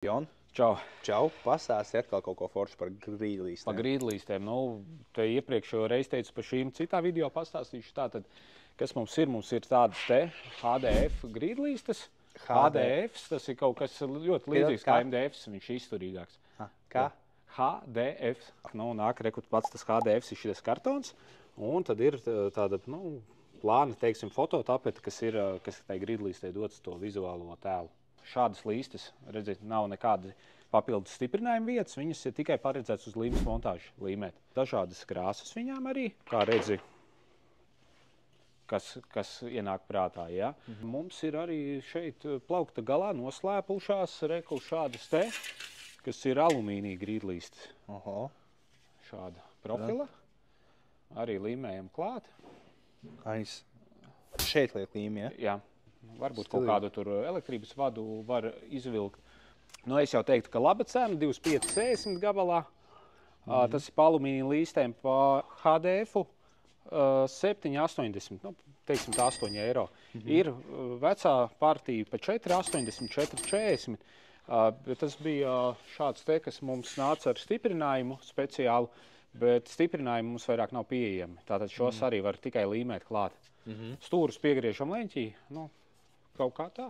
Jon, Čau. čau, pastāsti atkal kaut ko foršu par grīdlīstēm. Par grīdlīstēm. Nu, te iepriekšējo reizi teicu par šīm citā video pastāstīšu. Tātad, kas mums ir? Mums ir tādas te HDF grīdlīstes. HDFs, tas ir kaut kas ļoti līdzīgs kā MDFs, viņš ir izturīgāks. Kā? HDF. Nu, nāk rekut pats tas HDFs ir šis kartons. Un tad ir tāda, plāna, teiksim, fototapete, kas tai grīdlīstē dots to vizuālo tēlu. Šādas līstes, redziet, nav nekāda papildus stiprinājuma vietas, viņas ir tikai paredzētas uz līmes montāžu līmēt. Dažādas krāsas viņām arī, kā redzi, kas ienāk prātā, ja? Mums ir arī šeit plaukta galā noslēpušās reku šādas te, kas ir alumīnija grīdlīstes. Šāda profila. Arī līmējam klāt. Šeit liek līmi, ja? Jā. Varbūt kaut kādu tur elektrības vadu var izvilkt. Nu, es jau teiktu, ka laba cena, 25,60 gabalā. Tas ir pa alumīnija līstēm, pa HDF-u 7,80, teiksim tā 8 eiro. Ir vecā partija pa 4,80, 4,40. Bet tas bija šāds te, kas mums nāca ar stiprinājumu speciālu, bet stiprinājumu mums vairāk nav pieejami. Tātad šos arī var tikai līmēt klāt. Stūrus piegriežam leņķī, kaut kā tā.